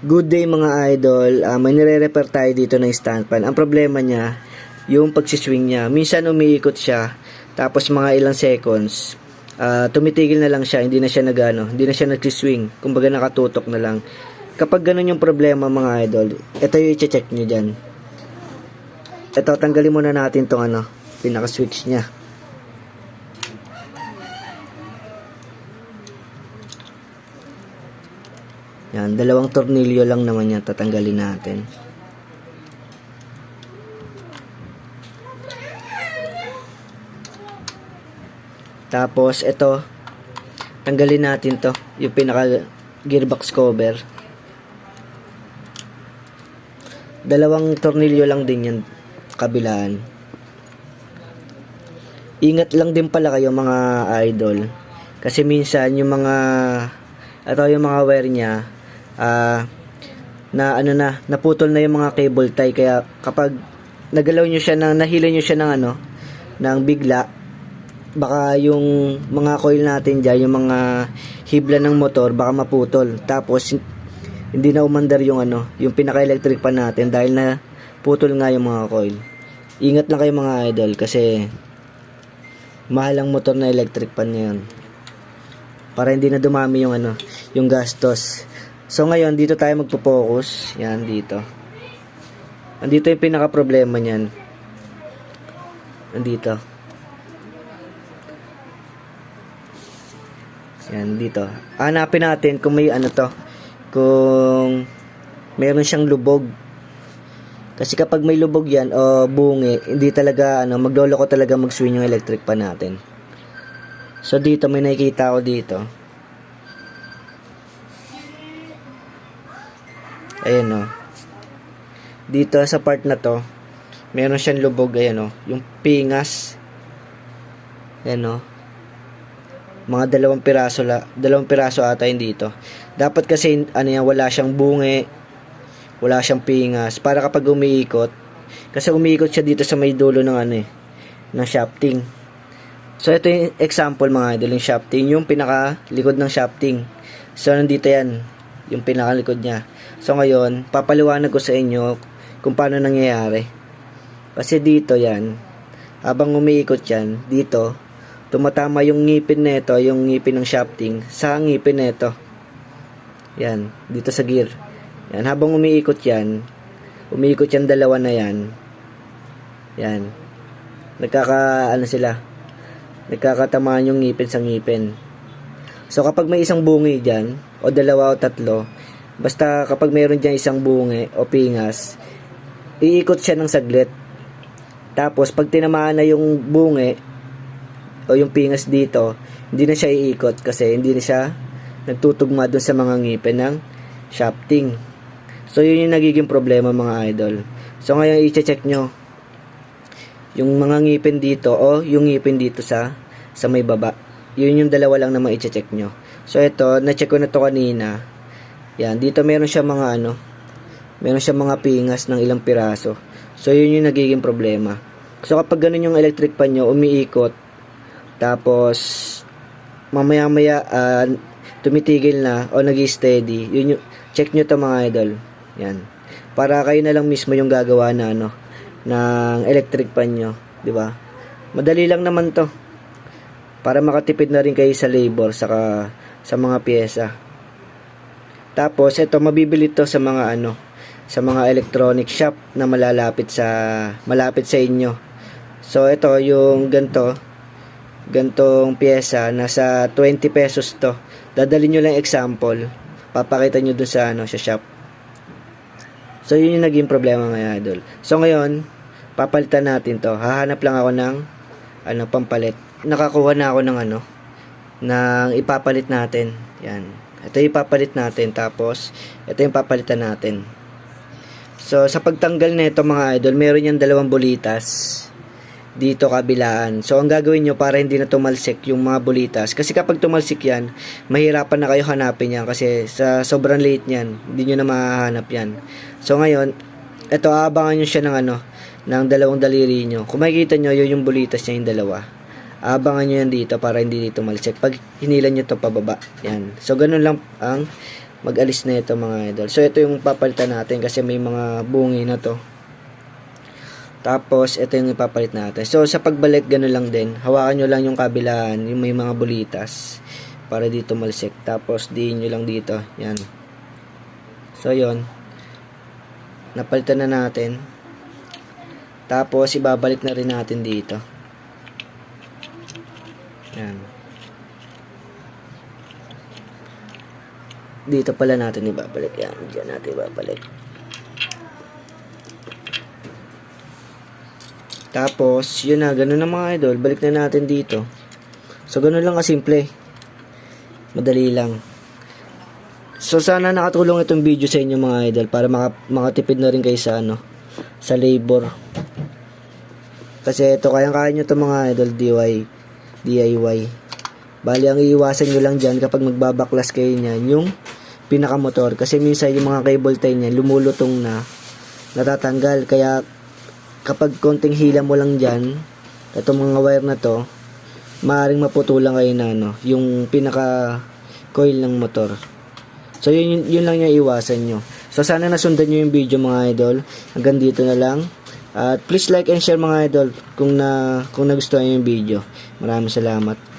Good day mga idol, may nire-repair tayo dito ng stand fan. Ang problema niya, yung pagsiswing niya. Minsan umiikot siya, tapos mga ilang seconds, tumitigil na lang siya, hindi na siya hindi na siya nagsiswing. Kumbaga nakatutok na lang. Kapag ganun yung problema mga idol, ito yung i-check nyo dyan. Ito, tanggalin muna natin tong pinaka-switch niya. Yan, dalawang tornilyo lang naman yan, tatanggalin natin. Tapos, ito, tanggalin natin to, yung pinaka gearbox cover. Dalawang tornilyo lang din yan, kabilaan. Ingat lang din pala kayo mga idol. Kasi minsan, yung mga wire niya, naputol na yung mga cable tie, kaya kapag nagalaw nyo siya nahila nyo siya ng bigla, baka yung mga coil natin dyan, yung mga hibla ng motor, baka maputol, tapos hindi na umandar yung yung pinaka-electric pan natin dahil na putol nga yung mga coil. Ingat lang kayo mga idol kasi mahal ang motor na electric pan ngayon, para hindi na dumami yung yung gastos. So ngayon dito tayo magpo-focus. Yan dito. Andito yung pinaka problema niyan. Andito. Yan dito. Hanapin natin kung may kung meron siyang lubog. Kasi kapag may lubog yan o bungi, hindi talaga magloloko talaga mag-swing yung electric pan natin. So dito may nakikita ako dito. Ayan dito sa part na to, meron siyang lubog, ayan yung pingas. Ayan mga dalawang piraso ata yun dito. Dapat kasi wala siyang bungi, wala siyang pingas, para kapag umiikot, kasi umiikot siya dito sa may dulo ng ng shafting. So ito yung example mga idol, yung shafting, yung pinaka likod ng shafting. So nandito yan, yung pinaka likod niya. So ngayon, papaliwanag ko sa inyo kung paano nangyayari. Kasi dito yan, habang umiikot yan, dito, tumatama yung ngipin nito, yung ngipin ng shafting, sa ngipin nito. Yan, dito sa gear. Yan, habang umiikot yan dalawa na yan. Yan. Nagkakatamaan yung ngipin sa ngipin. So kapag may isang bungi dyan, o dalawa o tatlo, basta kapag mayroon dyan isang bungi o pingas, iikot siya ng saglit. Tapos pag tinamaan na yung bungi o yung pingas dito, hindi na siya iikot kasi hindi na siya nagtutugma dun sa mga ngipin ng shafting. So yun yung nagiging problema mga idol. So ngayon i-check nyo yung mga ngipin dito o yung ngipin dito sa may baba. Yun yung dalawa lang naman i-check nyo. So ito, na-check ko na to kanina. Yan, dito meron siya mga pingas ng ilang piraso. So yun yung nagiging problema. So kapag ganun yung electric pan nyo, umiikot, tapos mamaya-maya tumitigil na o nag-steady, yun yung check nyo to mga idol. Yan. Para kayo na lang mismo yung gagawa na ng electric pan nyo, di ba? Madali lang naman to. Para makatipid na rin kayo sa labor saka sa mga pyesa. Tapos ito mabibili to sa mga sa mga electronic shop na malapit sa inyo. So ito yung gantong pyesa, nasa 20 pesos to. Dadalhin nyo lang example, papakita nyo dun sa sa shop. So yun yung naging problema mga idol. So ngayon papalitan natin to. Hahanap lang ako ng pampalit. Nakakuha na ako ng ipapalit natin. Yan. Ito yung ipapalit natin, tapos ito yung papalitan natin. So sa pagtanggal nito mga idol, meron yang dalawang bulitas dito kabilaan. So ang gagawin nyo para hindi na tumalsik yung mga bulitas, kasi kapag tumalsik yan, mahirapan na kayo hanapin yan kasi sa sobrang liit niyan, hindi nyo na mahahanap yan. So ngayon, ito aabangan nyo siya ng dalawang daliri nyo. Kung makikita nyo, yun yung bulitas niya, yung dalawa. Abangan nyo yan dito para hindi dito tumalsik. Pag hinilan nyo to pababa. Yan. So, ganun lang ang mag-alis na ito mga idol. So ito yung papalitan natin kasi may mga bungi na to. Tapos ito yung ipapalit natin. So sa pagbalik gano'n lang din. Hawakan nyo lang yung kabilaan, yung may mga bulitas para dito malsik. Tapos diin nyo lang dito. Yan. So yon. Napalitan na natin. Tapos ibabalik na rin natin dito. Yan. Dito pala natin ibabalik. Yan, dyan natin ibabalik. Tapos, yun na, ganun na mga idol. Balik na natin dito. So, ganun lang kasimple. Madali lang. So, sana nakatulong itong video sa inyo mga idol para makatipid na rin kayo sa sa labor. Kasi ito, kayang-kaya nyo ito mga idol, DIY. Bali, ang iiwasan nyo lang dyan kapag magbabaklas kayo niyan, yung pinakamotor. Kasi minsan yung mga cable tie niya, lumulutong na, natatanggal. Kaya, kapag konting hila mo lang dyan, itong mga wire na to, maaaring maputulan kayo na, yung pinaka-coil ng motor. So, yun lang yung iwasan nyo. So, sana nasundan nyo yung video mga idol. Hanggang dito na lang. At please like and share mga idol kung nagustuhan nyo yung video. Maraming salamat.